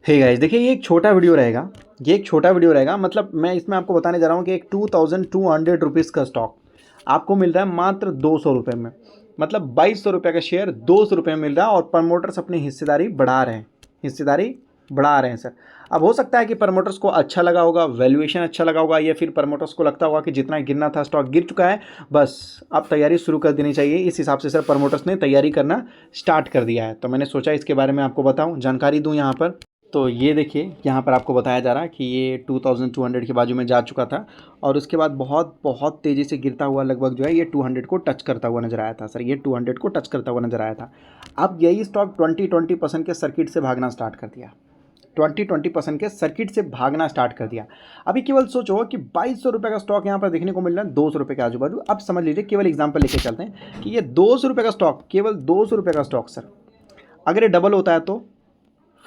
Hey guys, देखिए ये एक छोटा वीडियो रहेगा। मतलब मैं इसमें आपको बताने जा रहा हूँ कि एक 2200 रुपीज़ का स्टॉक आपको मिल रहा है मात्र 200 रुपये में। मतलब 2200 रुपये का शेयर 200 रुपये में मिल रहा है और प्रमोटर्स अपनी हिस्सेदारी बढ़ा रहे हैं सर। अब हो सकता है कि प्रमोटर्स को अच्छा लगा होगा, वैल्यूएशन अच्छा लगा होगा, या फिर प्रमोटर्स को लगता होगा कि जितना गिरना था स्टॉक गिर चुका है, बस अब तैयारी शुरू कर देनी चाहिए। इस हिसाब से सर प्रमोटर्स ने तैयारी करना स्टार्ट कर दिया है। तो मैंने सोचा इसके बारे में आपको बताऊं, जानकारी दूं यहाँ पर। तो ये देखिए, यहाँ पर आपको बताया जा रहा है कि ये 2200 के बाजू में जा चुका था और उसके बाद बहुत बहुत तेज़ी से गिरता हुआ लगभग जो है ये 200 को टच करता हुआ नजर आया था सर। ये 200 को टच करता हुआ नजर आया था। अब यही स्टॉक 20% के सर्किट से भागना स्टार्ट कर दिया। 20% के सर्किट से भागना स्टार्ट कर दिया। अभी केवल सोचो कि 2200 रुपये का स्टॉक यहाँ पर देखने को मिल रहा है 200 रुपये के आजू बाजू। अब समझ लीजिए, केवल एग्जाम्पल लेके चलते हैं कि ये 200 रुपये का स्टॉक, केवल 200 रुपये का स्टॉक सर, अगर ये डबल होता है तो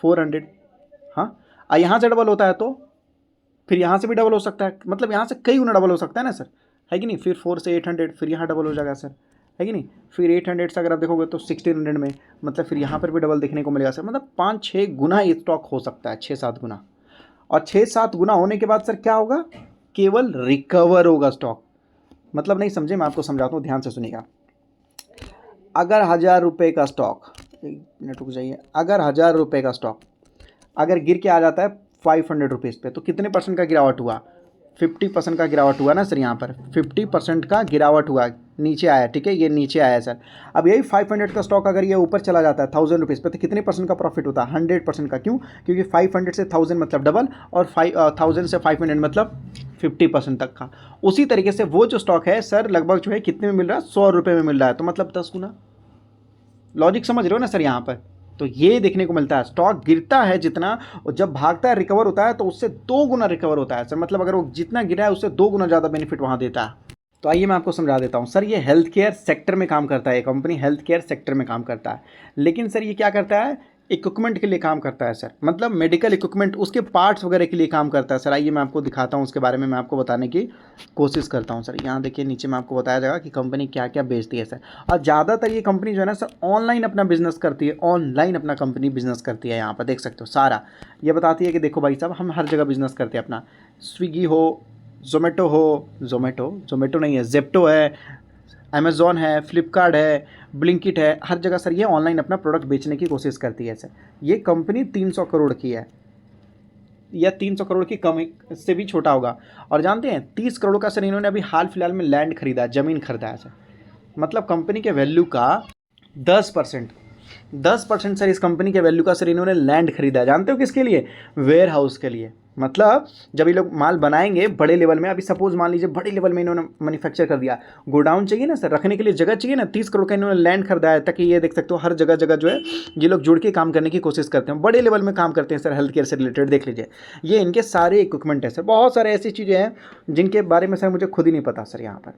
400, हाँ, और यहाँ से डबल होता है तो फिर यहाँ से भी डबल हो सकता है। मतलब यहाँ से कई गुना डबल हो सकता है ना सर, है कि नहीं। फिर 4 से 800, फिर यहाँ डबल हो जाएगा सर, है कि नहीं। फिर 800 से अगर आप देखोगे तो 1600 में, मतलब फिर यहाँ पर भी डबल देखने को मिलेगा सर। मतलब 5-6 गुना ये स्टॉक हो सकता है, 6-7 गुना। और 6-7 गुना होने के बाद सर क्या होगा, केवल रिकवर होगा स्टॉक। मतलब नहीं समझे, मैं आपको समझाता हूँ, ध्यान से सुनिएगा। अगर 1000 रुपये का स्टॉक, एक मिनट रुक जाइए, अगर 1000 रुपये का स्टॉक अगर गिर के आ जाता है 500 रुपीज़ पे, तो कितने परसेंट का गिरावट हुआ, 50% का गिरावट हुआ ना सर। यहाँ पर 50% का गिरावट हुआ, नीचे आया, ठीक है, ये नीचे आया सर। अब यही 500 का स्टॉक अगर ये ऊपर चला जाता है 1000 रुपीज़ पे, तो कितने परसेंट का प्रॉफिट होता है, 100% का। क्यों? क्योंकि 500 से 1000 मतलब डबल, और 1000 से 500 मतलब 50% तक का। उसी तरीके से वो जो स्टॉक है सर, लगभग जो है कितने में मिल रहा है, 100 रुपये में मिल रहा है, तो मतलब 10 गुना। लॉजिक समझ रहे हो ना सर यहाँ पर। तो ये देखने को मिलता है, स्टॉक गिरता है जितना, और जब भागता है रिकवर होता है तो उससे 2 गुना रिकवर होता है सर। मतलब अगर वो जितना गिरा है उससे 2 गुना ज़्यादा बेनिफिट वहाँ देता है। तो आइए मैं आपको समझा देता हूँ सर। ये हेल्थ केयर सेक्टर में काम करता है, ये कंपनी हेल्थ केयर सेक्टर में काम करता है। लेकिन सर ये क्या करता है, इक्विपमेंट के लिए काम करता है सर। मतलब मेडिकल इक्विपमेंट, उसके पार्ट्स वगैरह के लिए काम करता है सर। आइए मैं आपको दिखाता हूँ, उसके बारे में मैं आपको बताने की कोशिश करता हूँ सर। यहाँ देखिए, नीचे में आपको बताया जाएगा कि कंपनी क्या क्या बेचती है सर। और ज़्यादातर ये कंपनी जो है ना सर, ऑनलाइन अपना बिजनेस करती है, ऑनलाइन अपना कंपनी बिजनेस करती है। यहाँ पर देख सकते हो सारा ये बताती है कि देखो भाई साहब, हम हर जगह बिजनेस करते हैं अपना। स्विगी हो, जोमेटो नहीं है, जेप्टो है, अमेज़ॉन है, फ्लिपकार्ट है, ब्लिंकिट है, हर जगह सर ये ऑनलाइन अपना प्रोडक्ट बेचने की कोशिश करती है सर। ये कंपनी 300 करोड़ की है, या 300 करोड़ की कम से भी छोटा होगा। और जानते हैं 30 करोड़ का सर इन्होंने अभी हाल फिलहाल में लैंड खरीदा, ज़मीन खरीदा है सर। मतलब कंपनी के वैल्यू का 10%, 10% सर इस कंपनी के वैल्यू का सर इन्होंने लैंड खरीदा है। जानते हो किसके लिए? वेयर हाउस के लिए। मतलब जब ये लोग माल बनाएंगे बड़े लेवल में, अभी सपोज मान लीजिए बड़े लेवल में इन्होंने मैन्युफैक्चर कर दिया, गोडाउन चाहिए ना सर, रखने के लिए जगह चाहिए ना, 30 करोड़ का इन्होंने लैंड खरीदा है, ताकि ये देख सकते हो हर जगह जगह जो है ये लोग जुड़ के काम करने की कोशिश करते हैं, बड़े लेवल में काम करते हैं सर। हेल्थ केयर से रिलेटेड देख लीजिए, ये इनके सारे इक्विपमेंट है सर। बहुत सारे ऐसी चीज़ें हैं जिनके बारे में सर मुझे खुद ही नहीं पता सर यहाँ पर,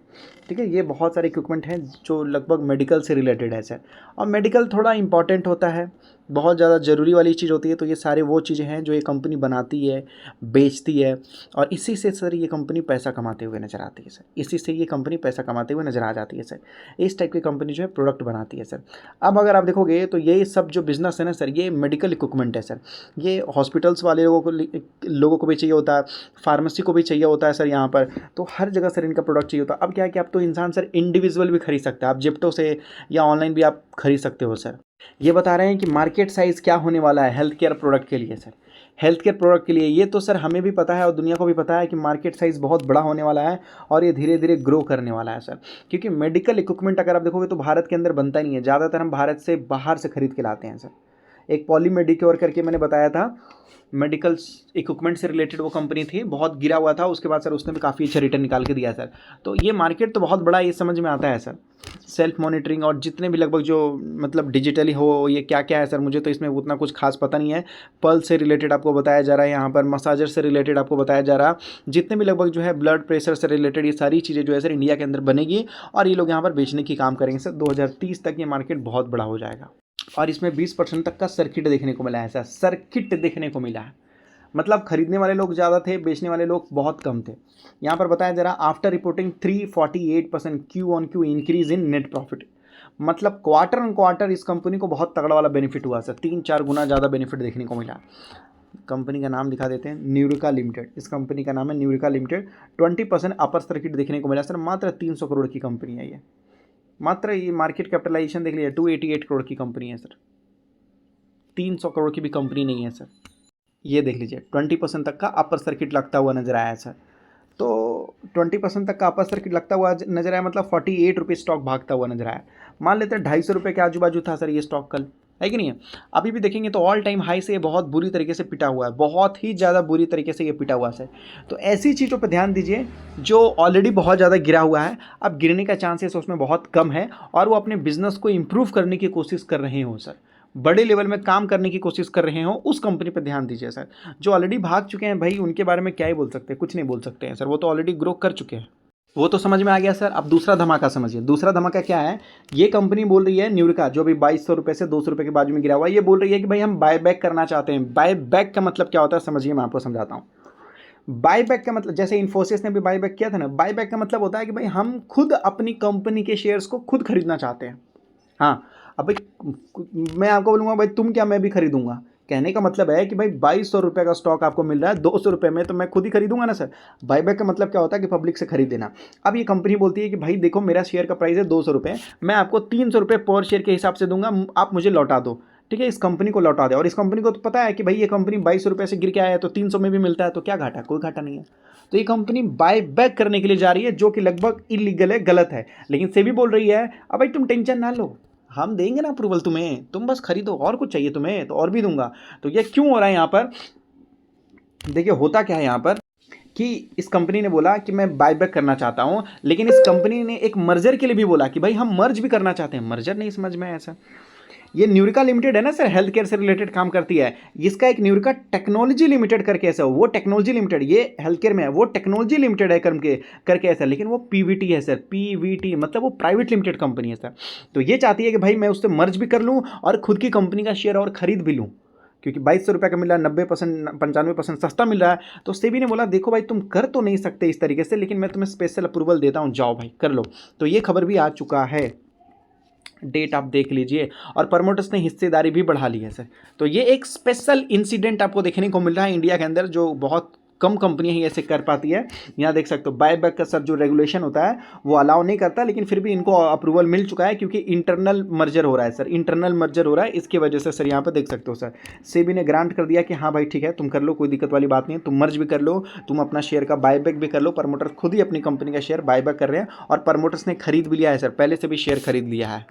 ठीक है। ये बहुत सारे इक्विपमेंट हैं जो लगभग मेडिकल से रिलेटेड है सर। और मेडिकल थोड़ा इंपॉर्टेंट होता है, बहुत ज़्यादा ज़रूरी वाली चीज़ होती है। तो ये सारे वो चीज़ें हैं जो ये कंपनी बनाती है, बेचती है, और इसी से सर ये कंपनी पैसा कमाते हुए नज़र आती है सर। इसी से ये कंपनी पैसा कमाते हुए नज़र आ जाती है सर। इस टाइप की कंपनी जो है प्रोडक्ट बनाती है सर। अब अगर आप देखोगे तो ये सब जो बिज़नेस है ना सर, ये मेडिकल इक्विपमेंट है सर। ये हॉस्पिटल्स वाले लोगों को भी चाहिए होता है, फार्मेसी को भी चाहिए होता है सर यहाँ पर। तो हर जगह सर इनका प्रोडक्ट चाहिए होता है। अब क्या है कि आप तो इंसान सर इंडिविजुअल भी खरीद सकता है, आप जिप्टो से या ऑनलाइन भी आप खरीद सकते हो सर। ये बता रहे हैं कि मार्केट साइज़ क्या होने वाला है हेल्थ केयर प्रोडक्ट के लिए सर। हेल्थ केयर प्रोडक्ट के लिए ये तो सर हमें भी पता है और दुनिया को भी पता है कि मार्केट साइज़ बहुत बड़ा होने वाला है, और ये धीरे धीरे ग्रो करने वाला है सर। क्योंकि मेडिकल इक्विपमेंट अगर आप देखोगे तो भारत के अंदर बनता नहीं है, ज़्यादातर हम भारत से बाहर से खरीद के लाते हैं सर। एक पॉली मेडिक्योर करके मैंने बताया था, मेडिकल इक्विपमेंट से रिलेटेड वो कंपनी थी, बहुत गिरा हुआ था, उसके बाद सर उसने भी काफ़ी अच्छा रिटर्न निकाल के दिया सर। तो ये मार्केट तो बहुत बड़ा, ये समझ में आता है सर। सेल्फ मॉनिटरिंग और जितने भी लगभग जो मतलब डिजिटली हो, ये क्या क्या है सर, मुझे तो इसमें उतना कुछ खास पता नहीं है। पल्स से रिलेटेड आपको बताया जा रहा है, यहाँ पर मसाजर से रिलेटेड आपको बताया जा रहा है, जितने भी लगभग जो है ब्लड प्रेशर से रिलेटेड, ये सारी चीज़ें जो है सर इंडिया के अंदर बनेगी, और ये लोग यहाँ पर बेचने की काम करेंगे सर। 2030 तक ये मार्केट बहुत बड़ा हो जाएगा। और इसमें 20% तक का सर्किट देखने को मिला है सर, सर्किट देखने को मिला है। मतलब खरीदने वाले लोग ज़्यादा थे, बेचने वाले लोग बहुत कम थे। यहाँ पर बताया जा रहा, after reporting 348% Q on Q increase in net profit. मतलब क्वार्टर ऑन क्वार्टर इस कंपनी को बहुत तगड़ा वाला बेनिफिट हुआ सर, 3-4 गुना ज़्यादा बेनिफिट देखने को मिला। कंपनी का नाम दिखा देते हैं, न्यूरिका लिमिटेड। इस कंपनी का नाम है न्यूरिका लिमिटेड। 20% अपर सर्किट देखने को मिला सर। मात्र 300 करोड़ की कंपनी है ये। मात्र ये मार्केट कैपिटलाइजेशन देख लीजिए 288 करोड़ की कंपनी है सर। 300 करोड़ की भी कंपनी नहीं है सर। ये देख लीजिए 20% तक का अपर सर्किट लगता हुआ नजर आया सर। तो 20% तक का अपर सर्किट लगता हुआ नजर आया, मतलब 48 रुपये स्टॉक भागता हुआ नजर आया। मान लेते हैं 250 रुपये के आजू बाजू था सर ये स्टॉक कल, है कि नहीं है। अभी भी देखेंगे तो ऑल टाइम हाई से ये बहुत बुरी तरीके से पिटा हुआ है, बहुत ही ज़्यादा बुरी तरीके से ये पिटा हुआ है। तो ऐसी चीज़ों पर ध्यान दीजिए जो ऑलरेडी बहुत ज़्यादा गिरा हुआ है, अब गिरने का चांसेस उसमें बहुत कम है, और वो अपने बिजनेस को इम्प्रूव करने की कोशिश कर रहे हो सर, बड़े लेवल में काम करने की कोशिश कर रहे हो, उस कंपनी पर ध्यान दीजिए सर। जो ऑलरेडी भाग चुके हैं भाई, उनके बारे में क्या ही बोल सकते हैं, कुछ नहीं बोल सकते हैं सर, वो तो ऑलरेडी ग्रो कर चुके हैं। वो तो समझ में आ गया सर। अब दूसरा धमाका समझिए। दूसरा धमाका क्या है, ये कंपनी बोल रही है न्यूरिका, जो भी 2200 रुपये से 200 रुपये के बाजू में गिरा हुआ है, ये बोल रही है कि भाई हम बाय बैक करना चाहते हैं। बाय बैक का मतलब क्या होता है समझिए, मैं आपको समझाता हूँ। बाय बैक का मतलब, जैसे इन्फोसिस ने भी बाय बैक किया था ना, बाय बैक का मतलब होता है कि भाई हम खुद अपनी कंपनी के शेयर्स को खुद खरीदना चाहते हैं। हाँ, अब भाई मैं आपको बोलूँगा भाई तुम क्या, मैं भी खरीदूंगा। कहने का मतलब है कि भाई 2200 रुपये का स्टॉक आपको मिल रहा है 200 रुपये में, तो मैं खुद ही खरीदूंगा ना सर। बायबैक का मतलब क्या होता है कि पब्लिक से खरीद देना। अब ये कंपनी बोलती है कि भाई देखो मेरा शेयर का प्राइस है 200 रुपये, मैं आपको 300 रुपये पर शेयर के हिसाब से दूंगा, आप मुझे लौटा दो। ठीक है, इस कंपनी को लौटा दे। और इस कंपनी को तो पता है कि भाई ये कंपनी 2200 रुपये से गिर के आया है, तो 300 में भी मिलता है, तो क्या घाटा, कोई घाटा नहीं है। तो ये कंपनी बाय बैक करने के लिए जा रही है, जो कि लगभग इलीगल है, गलत है। लेकिन सेबी बोल रही है अब भाई तुम टेंशन ना लो, हम देंगे ना अप्रूवल तुम्हें, तुम बस खरीदो, और कुछ चाहिए तुम्हें तो और भी दूंगा। तो ये क्यों हो रहा है यहाँ पर, देखिए होता क्या है यहाँ पर कि इस कंपनी ने बोला कि मैं बायबैक करना चाहता हूँ, लेकिन इस कंपनी ने एक मर्जर के लिए भी बोला कि भाई हम मर्ज भी करना चाहते हैं। मर्जर नहीं समझ में ऐसा। ये न्यूरिका लिमिटेड है ना सर, हेल्थ केयर से रिलेटेड काम करती है। इसका एक न्यूरिका टेक्नोलॉजी लिमिटेड करके ऐसा, वो टेक्नोलॉजी लिमिटेड, ये हेल्थ केयर में है, वो टेक्नोलॉजी लिमिटेड है करके ऐसा, लेकिन वो पीवीटी है सर। पीवीटी मतलब वो प्राइवेट लिमिटेड कंपनी है सर। तो ये चाहती है कि भाई मैं उससे मर्ज भी कर लूँ और खुद की कंपनी का शेयर और खरीद भी लूँ, क्योंकि 2200 रुपये का मिल रहा है, 90% 95% सस्ता मिल रहा है। तो सेबी ने बोला देखो भाई तुम कर तो नहीं सकते इस तरीके से, लेकिन मैं तुम्हें स्पेशल अप्रूवल देता हूँ, जाओ भाई कर लो। तो ये खबर भी आ चुका है, डेट आप देख लीजिए। और प्रमोटर्स ने हिस्सेदारी भी बढ़ा ली है सर। तो ये एक स्पेशल इंसिडेंट आपको देखने को मिल रहा है इंडिया के अंदर, जो बहुत कम कंपनियां ही ऐसे कर पाती है। यहाँ देख सकते हो बायबैक का सर जो रेगुलेशन होता है वो अलाउ नहीं करता, लेकिन फिर भी इनको अप्रूवल मिल चुका है, क्योंकि इंटरनल मर्जर हो रहा है सर, इंटरनल मर्जर हो रहा है, इसकी वजह से सर यहाँ पर देख सकते हो सर सेबी ने ग्रांट कर दिया कि हाँ भाई ठीक है तुम कर लो, कोई दिक्कत वाली बात नहीं है, तुम मर्ज भी कर लो, तुम अपना शेयर का बायबैक भी कर लो। प्रमोटर्स खुद ही अपनी कंपनी का शेयर बायबैक कर रहे हैं, और प्रमोटर्स ने खरीद भी लिया है सर, पहले से भी शेयर खरीद लिया है।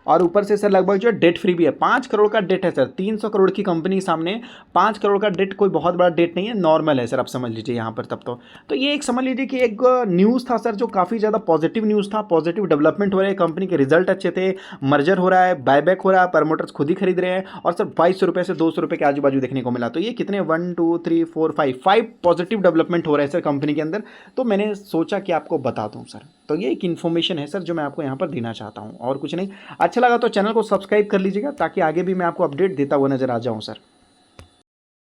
और ऊपर से सर लगभग जो डेट फ्री भी है। 5 करोड़ का डेट है सर, 300 करोड़ की कंपनी के सामने 5 करोड़ का डेट कोई बहुत बड़ा डेट नहीं है, नॉर्मल है सर, आप समझ लीजिए यहाँ पर। तब तो ये एक समझ लीजिए कि एक न्यूज़ था सर जो काफ़ी ज़्यादा पॉजिटिव न्यूज़ था, पॉजिटिव डेवलपमेंट हो रहे हैं, कंपनी के रिजल्ट अच्छे थे, मर्जर हो रहा है, बायबैक हो रहा है, प्रमोटर्स खुद ही खरीद रहे हैं, और सर 2200 रुपये से 200 रुपये के आजू बाजू देखने को मिला। तो ये कितने 1 2 3 4 5 पॉजिटिव डेवलपमेंट हो रहे हैं सर कंपनी के अंदर। तो मैंने सोचा कि आपको बता दूँ सर। तो ये एक इन्फॉर्मेशन है सर जो मैं आपको यहाँ पर देना चाहता हूँ, और कुछ नहीं। अच्छा लगा तो चैनल को सब्सक्राइब कर लीजिएगा, ताकि आगे भी मैं आपको अपडेट देता हुआ नजर आ जाऊँ सर।